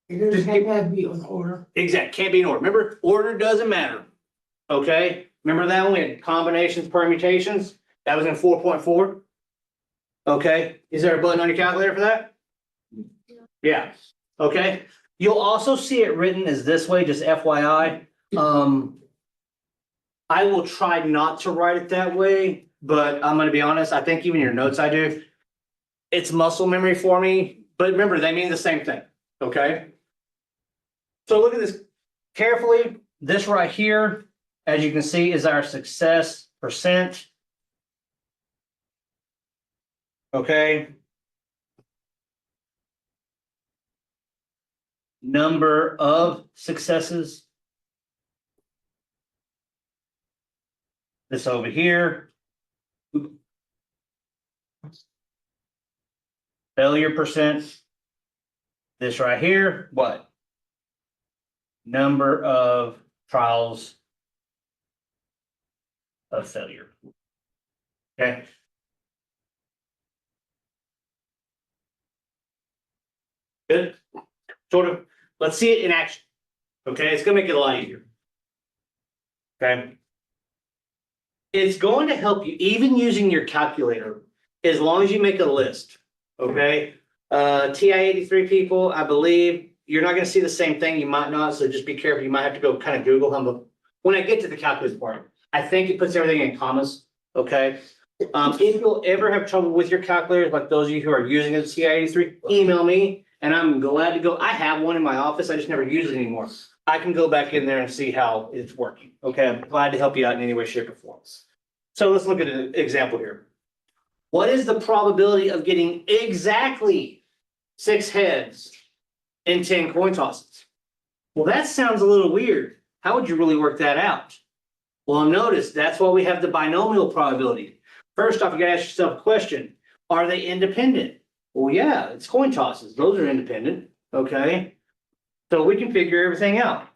It doesn't have to be on order. Exact, can't be in order. Remember, order doesn't matter. Okay, remember that one? We had combinations, permutations. That was in 4.4. Okay, is there a button on your calculator for that? Yeah, okay. You'll also see it written as this way, just FYI. I will try not to write it that way, but I'm gonna be honest, I think even your notes I do. It's muscle memory for me, but remember, they mean the same thing, okay? So look at this carefully. This right here, as you can see, is our success percent. Okay. Number of successes. This over here. Failure percent. This right here, what? Number of trials of failure. Okay. Good. Sort of, let's see it in action. Okay, it's gonna make it a lot easier. Okay. It's going to help you, even using your calculator, as long as you make a list. Okay, TI-83 people, I believe, you're not gonna see the same thing, you might not, so just be careful, you might have to go kind of Google them. When I get to the calculus part, I think it puts everything in commas, okay? If you'll ever have trouble with your calculators, like those of you who are using a TI-83, email me, and I'm glad to go. I have one in my office, I just never use it anymore. I can go back in there and see how it's working, okay? I'm glad to help you out in any way, shape, or form. So let's look at an example here. What is the probability of getting exactly 6 heads in 10 coin tosses? Well, that sounds a little weird. How would you really work that out? Well, notice that's why we have the binomial probability. First off, you gotta ask yourself a question. Are they independent? Well, yeah, it's coin tosses. Those are independent, okay? So we can figure everything out.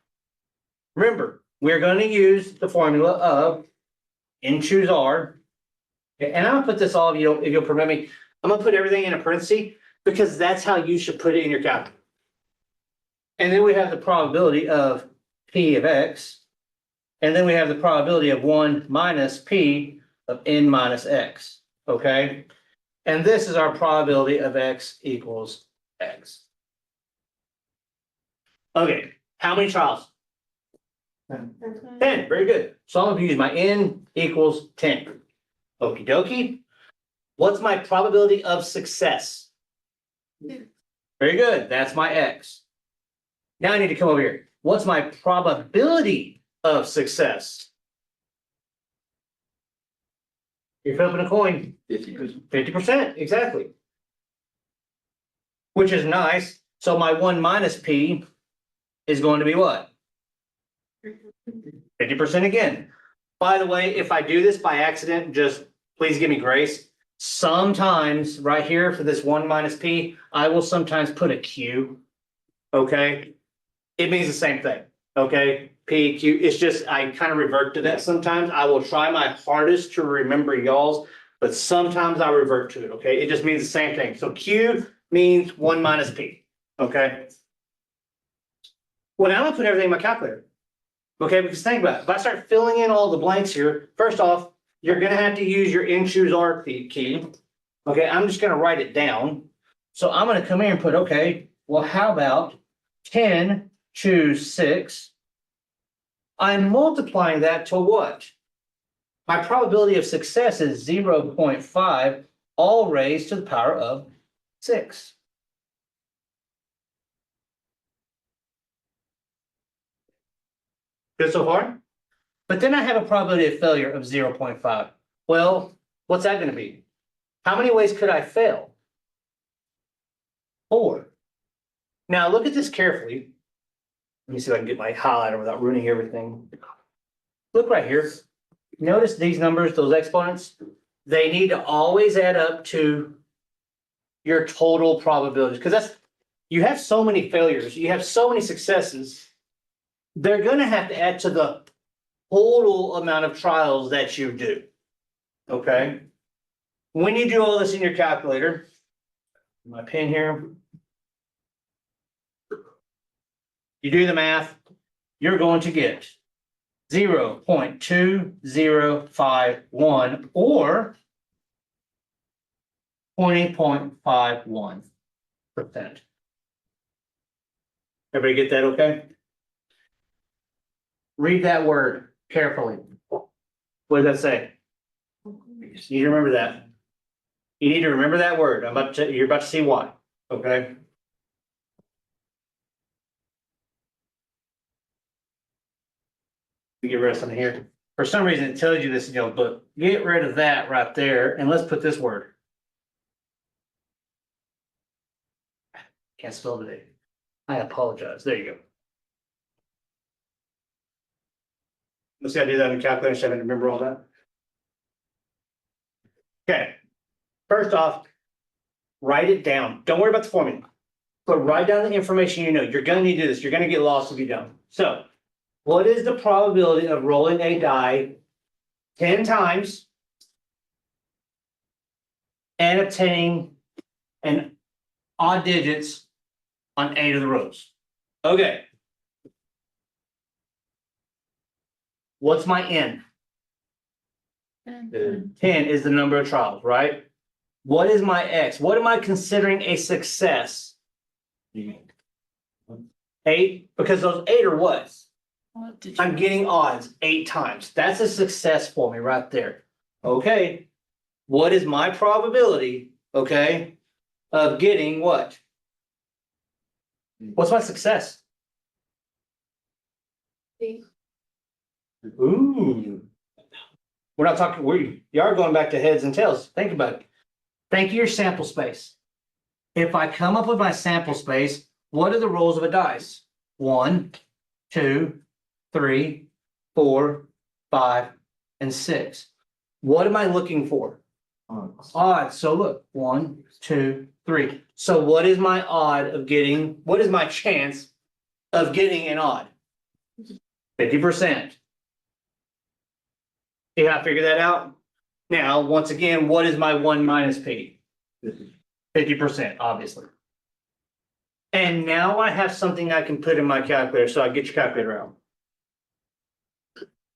Remember, we're gonna use the formula of N choose R. And I'm gonna put this all, if you'll permit me, I'm gonna put everything in a parenthesis because that's how you should put it in your calculator. And then we have the probability of P of X. And then we have the probability of 1 minus P of N minus X, okay? And this is our probability of X equals X. Okay, how many trials? 10, very good. So I'm gonna use my N equals 10. Okie dokie. What's my probability of success? Very good, that's my X. Now I need to come over here. What's my probability of success? You're flipping a coin. 50%, exactly. Which is nice. So my 1 minus P is going to be what? 50% again. By the way, if I do this by accident, just please give me grace. Sometimes right here for this 1 minus P, I will sometimes put a Q. Okay. It means the same thing. Okay. P, Q. It's just, I kind of revert to that sometimes. I will try my hardest to remember y'all's, but sometimes I revert to it. Okay. It just means the same thing. So Q means 1 minus P. Okay. Well, now I'm gonna put everything in my calculator. Okay, because think about it. If I start filling in all the blanks here, first off, you're gonna have to use your N choose R key. Okay, I'm just gonna write it down. So I'm gonna come here and put, okay, well, how about 10 choose 6? I'm multiplying that to what? My probability of success is 0.5, all raised to the power of 6. Good so far? But then I have a probability of failure of 0.5. Well, what's that gonna be? How many ways could I fail? 4. Now look at this carefully. Let me see if I can get my highlighter without ruining everything. Look right here. Notice these numbers, those exponents, they need to always add up to your total probabilities, because that's, you have so many failures, you have so many successes. They're gonna have to add to the total amount of trials that you do. Okay? When you do all this in your calculator, my pen here. You do the math, you're going to get 0.2051 or 20.51%. Everybody get that okay? Read that word carefully. What does that say? You need to remember that. You need to remember that word. You're about to see why, okay? We get rid of something here. For some reason, it tells you this in your book. Get rid of that right there, and let's put this word. Can't spell today. I apologize. There you go. Let's see, I do that in calculator, so I have to remember all that. Okay. First off, write it down. Don't worry about the formula. But write down the information you know. You're gonna need to do this. You're gonna get lost if you don't. So, what is the probability of rolling a die 10 times and obtaining an odd digits on 8 of the rows? Okay. What's my N? 10 is the number of trials, right? What is my X? What am I considering a success? 8, because those 8 are what? I'm getting odds 8 times. That's a success for me right there. Okay. What is my probability, okay, of getting what? What's my success? Ooh. We're not talking, you are going back to heads and tails. Think about it. Think of your sample space. If I come up with my sample space, what are the rolls of a dice? 1, 2, 3, 4, 5, and 6. What am I looking for? Odds. So look, 1, 2, 3. So what is my odd of getting, what is my chance of getting an odd? 50%. See how I figure that out? Now, once again, what is my 1 minus P? 50%, obviously. And now I have something I can put in my calculator, so I get your calculator out.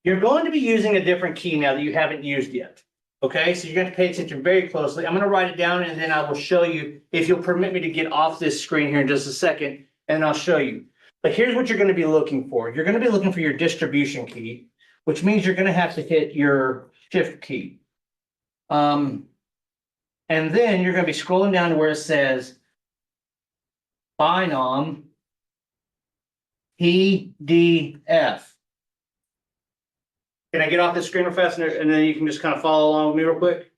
You're going to be using a different key now that you haven't used yet. Okay, so you're going to pay attention very closely. I'm going to write it down and then I will show you, if you'll permit me to get off this screen here in just a second, and I'll show you. But here's what you're going to be looking for. You're going to be looking for your distribution key, which means you're going to have to hit your shift key. And then you're going to be scrolling down to where it says Binom PDF. Can I get off this screen real fast and then you can just kind of follow along with me real quick?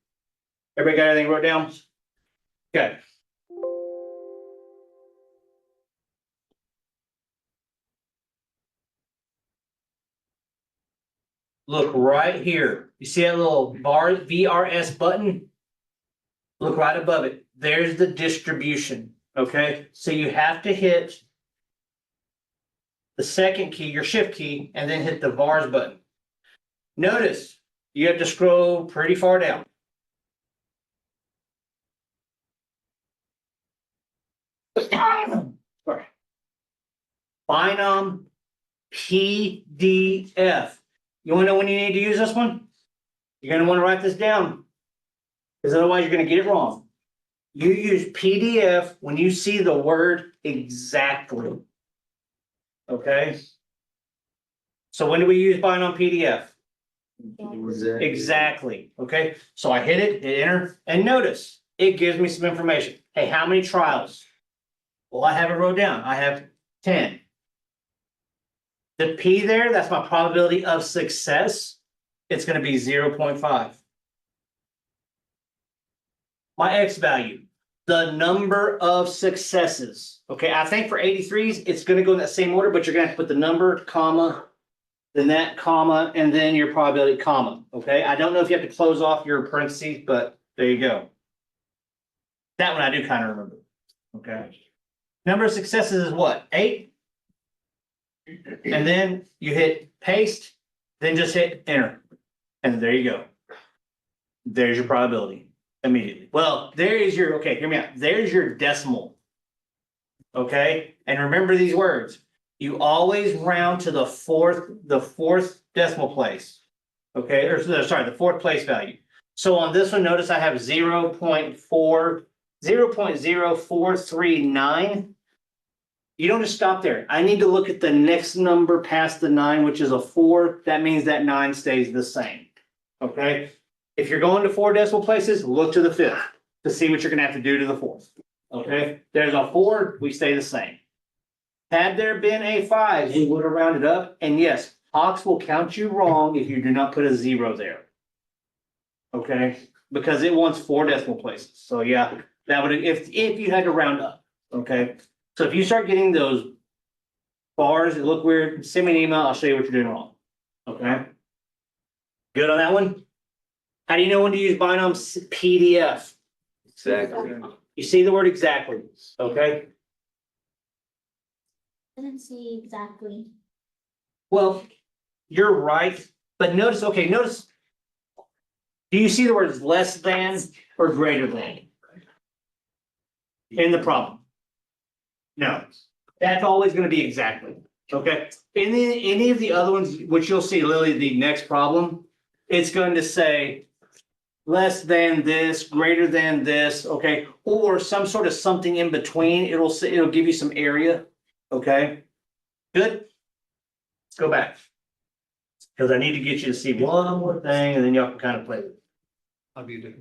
Everybody got everything wrote down? Okay. Look right here. You see that little bar VRS button? Look right above it. There's the distribution. Okay. So you have to hit the second key, your shift key, and then hit the VARS button. Notice you have to scroll pretty far down. Sorry. Binom PDF. You want to know when you need to use this one? You're going to want to write this down, because otherwise you're going to get it wrong. You use PDF when you see the word exactly. Okay? So when do we use Binom PDF? Exactly. Okay, so I hit it, hit enter, and notice it gives me some information. Hey, how many trials? Well, I have it wrote down. I have 10. The P there, that's my probability of success. It's going to be 0.5. My X value, the number of successes. Okay, I think for 83s, it's going to go in that same order, but you're going to have to put the number, comma, then that comma, and then your probability comma. Okay, I don't know if you have to close off your parentheses, but there you go. That one I do kind of remember. Okay. Number of successes is what? 8? And then you hit paste, then just hit enter. And there you go. There's your probability immediately. Well, there is your, okay, hear me out. There's your decimal. Okay, and remember these words. You always round to the fourth decimal place. Okay, or sorry, the fourth place value. So on this one, notice I have 0.0439. You don't just stop there. I need to look at the next number past the 9, which is a 4. That means that 9 stays the same. Okay, if you're going to 4 decimal places, look to the 5th to see what you're gonna have to do to the 4th. Okay, there's a 4, we stay the same. Had there been a 5, we would have rounded up, and yes, Hawks will count you wrong if you do not put a 0 there. Okay, because it wants 4 decimal places, so yeah, that would, if you had to round up, okay? So if you start getting those bars that look weird, send me an email, I'll show you what you're doing wrong, okay? Good on that one? How do you know when to use binom PDF? Exactly. You see the word exactly, okay? I didn't see exactly. Well, you're right, but notice, okay, notice. Do you see the words less than or greater than? In the problem? No, that's always gonna be exactly, okay? Any of the other ones, which you'll see literally the next problem, it's going to say less than this, greater than this, okay? Or some sort of something in between, it'll say, it'll give you some area, okay? Good? Let's go back. Because I need to get you to see one more thing and then y'all can kind of play with it. How do you do?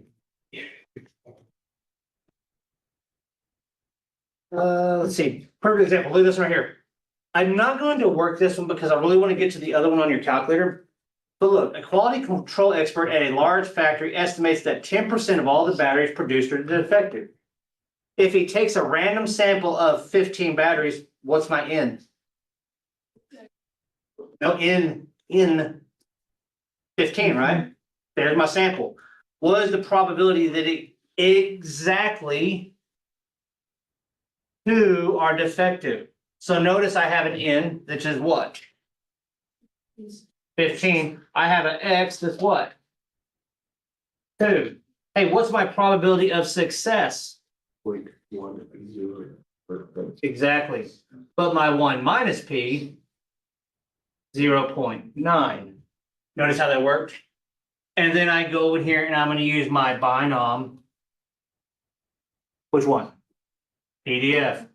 Let's see, perfect example, look at this one right here. I'm not going to work this one because I really want to get to the other one on your calculator. But look, a quality control expert at a large factory estimates that 10% of all the batteries produced are defective. If he takes a random sample of 15 batteries, what's my N? No, in 15, right? There's my sample. What is the probability that it exactly 2 are defective? So notice I have an N, which is what? 15. I have an X that's what? 2. Hey, what's my probability of success? 0.10. Exactly. But my 1 minus P, 0.9. Notice how that worked? And then I go in here and I'm gonna use my binom. Which one? PDF.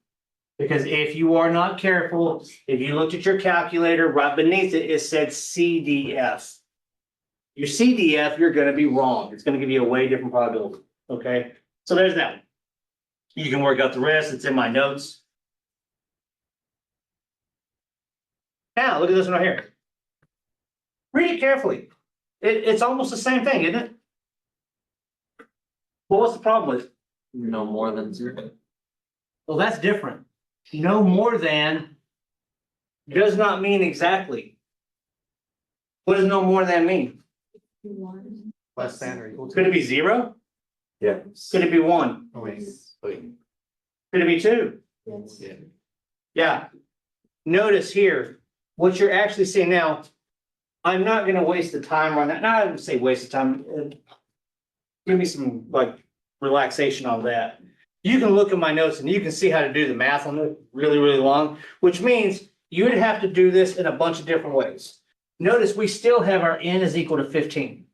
Because if you are not careful, if you looked at your calculator, right beneath it, it said CDF. Your CDF, you're gonna be wrong. It's gonna give you a way different probability, okay? So there's that one. You can work out the rest, it's in my notes. Now, look at this one right here. Read it carefully. It's almost the same thing, isn't it? Well, what's the problem with it? No more than 0. Well, that's different. No more than does not mean exactly. What does no more than mean? Less than or equal to. Could it be 0? Yeah. Could it be 1? Oh, wait. Could it be 2? Yes. Yeah. Yeah. Notice here, what you're actually seeing now, I'm not gonna waste the time on that. Not even say waste of time. Give me some like relaxation on that. You can look at my notes and you can see how to do the math on it really, really long, which means you would have to do this in a bunch of different ways. Notice we still have our N is equal to 15.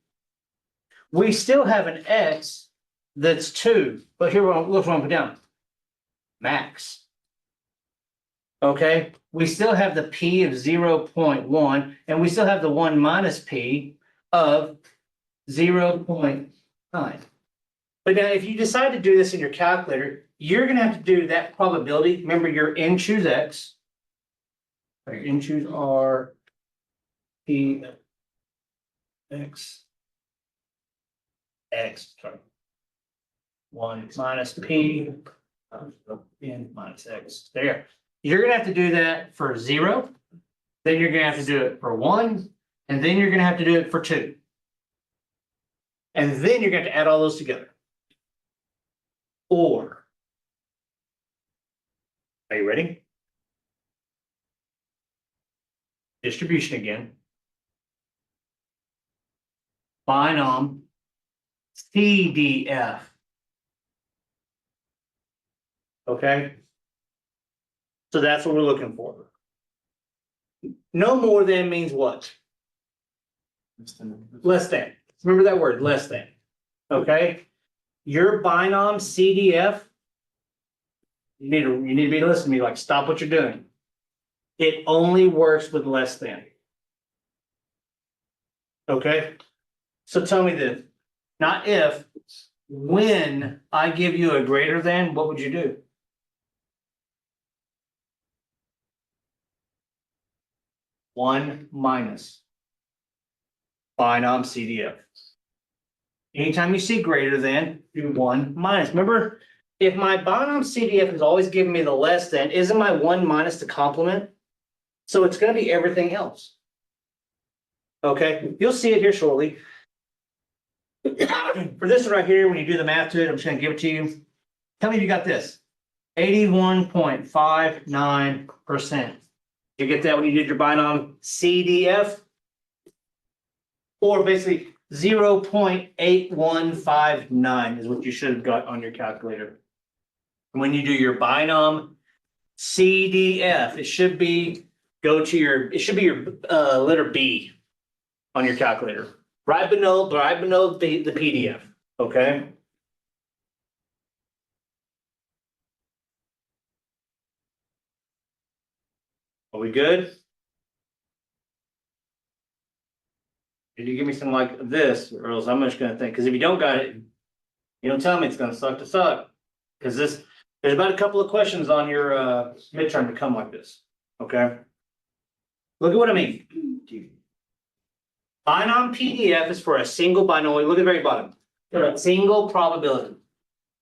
We still have an X that's 2, but here, look what I'm putting down. Max. Okay, we still have the P of 0.1, and we still have the 1 minus P of 0.9. But now, if you decide to do this in your calculator, you're gonna have to do that probability. Remember your N choose X. Or your N choose R. P. X. X, sorry. 1 minus P. N minus X. There. You're gonna have to do that for 0. Then you're gonna have to do it for 1. And then you're gonna have to do it for 2. And then you're going to add all those together. or. Are you ready? Distribution again. Binom CDF. Okay? So that's what we're looking for. No more than means what? Less than. Remember that word, less than. Okay? Your binom CDF, you need to be listening to me, like, stop what you're doing. It only works with less than. Okay? So tell me this, not if, when I give you a greater than, what would you do? One minus binom CDF. Anytime you see greater than, do one minus. Remember, if my binom CDF is always giving me the less than, isn't my one minus the complement? So it's gonna be everything else. Okay, you'll see it here shortly. For this one right here, when you do the math to it, I'm just gonna give it to you. Tell me if you got this. 81.59%. You get that when you did your binom CDF? Or basically 0.8159 is what you should have got on your calculator. When you do your binom CDF, it should be your letter B on your calculator. Right below the PDF, okay? Are we good? Did you give me something like this, or else I'm just gonna think, because if you don't got it, you don't tell me, it's gonna suck to suck. Because there's about a couple of questions on your midterm to come like this, okay? Look at what I mean. Binom PDF is for a single binomial, look at the very bottom, for a single probability.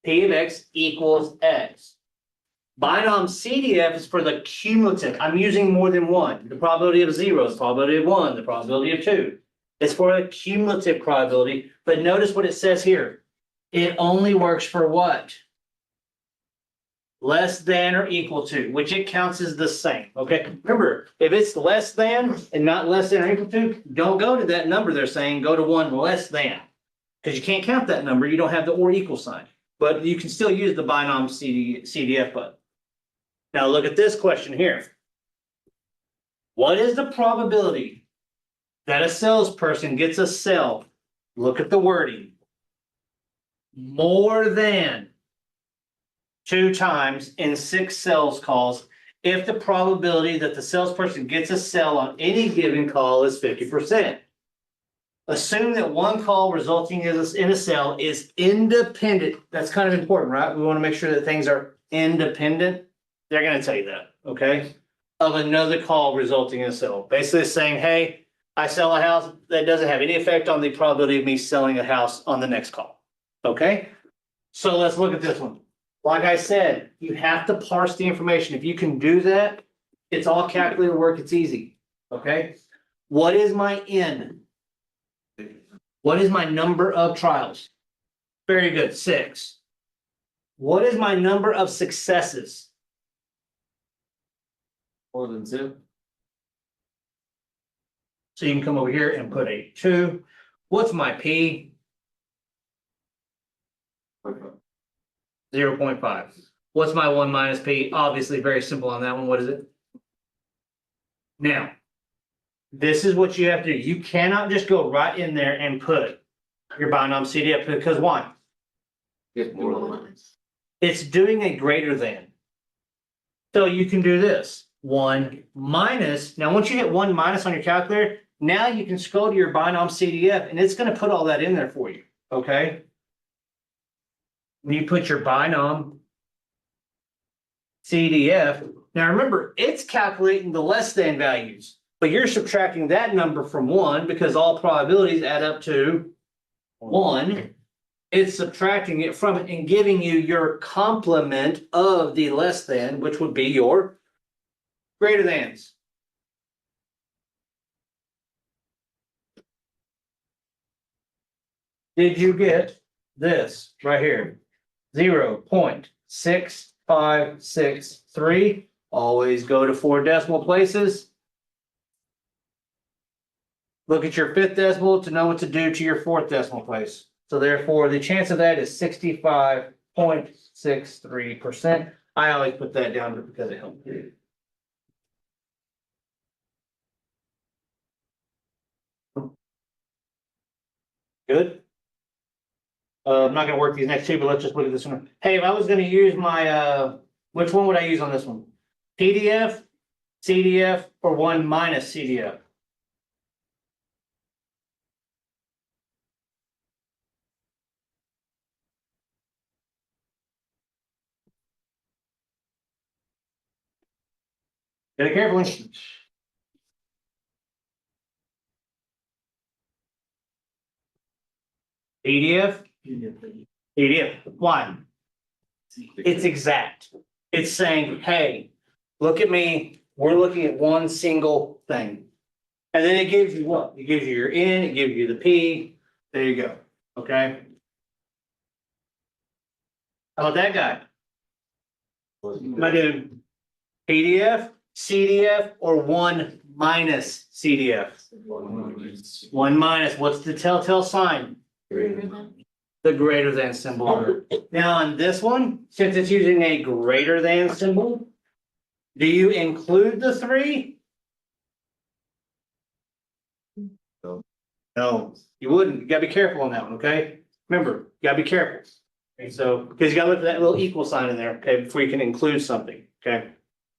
P of X equals X. Binom CDF is for the cumulative, I'm using more than one, the probability of 0, the probability of 1, the probability of 2. It's for a cumulative probability, but notice what it says here. It only works for what? Less than or equal to, which it counts as the same, okay? Remember, if it's less than and not less than or equal to, don't go to that number they're saying, go to one less than. Because you can't count that number, you don't have the or equal sign. But you can still use the binom CDF button. Now look at this question here. What is the probability that a salesperson gets a sale? Look at the wording. More than 2 times in 6 sales calls if the probability that the salesperson gets a sale on any given call is 50%. Assume that one call resulting in a sale is independent. That's kind of important, right? We want to make sure that things are independent. They're going to tell you that, okay? Of another call resulting in a sale. Basically saying, hey, I sell a house, that doesn't have any effect on the probability of me selling a house on the next call, okay? So let's look at this one. Like I said, you have to parse the information. If you can do that, it's all calculator work, it's easy, okay? What is my N? What is my number of trials? Very good, 6. What is my number of successes? More than 2. So you can come over here and put a 2. What's my P? 0.5. What's my 1 minus P? Obviously, very simple on that one. What is it? Now, this is what you have to do. You cannot just go right in there and put your binom CDF, because why? Get more than. It's doing a greater than. So you can do this. 1 minus. Now, once you hit 1 minus on your calculator, now you can scroll to your binom CDF and it's going to put all that in there for you. Okay. When you put your binom CDF, now remember, it's calculating the less than values, but you're subtracting that number from 1 because all probabilities add up to 1. It's subtracting it from it and giving you your complement of the less than, which would be your greater thans. Did you get this right here? 0.6563. Always go to 4 decimal places. Look at your 5th decimal to know what to do to your 4th decimal place. So therefore, the chance of that is 65.63%. I always put that down because it helps. Good. I'm not gonna work these next two, but let's just look at this one. Hey, if I was gonna use my, which one would I use on this one? PDF, CDF, or 1 minus CDF? Get it carefully. PDF, PDF, why? It's exact. It's saying, hey, look at me, we're looking at one single thing. And then it gives you what? It gives you your N, it gives you the P, there you go, okay? How about that guy? Am I doing PDF, CDF, or 1 minus CDF? 1 minus, what's the telltale sign? The greater than symbol. Now on this one, since it's using a greater than symbol, do you include the 3? No, you wouldn't. You gotta be careful on that one, okay? Remember, you gotta be careful. Okay, so, because you gotta look for that little equal sign in there, okay, before you can include something, okay?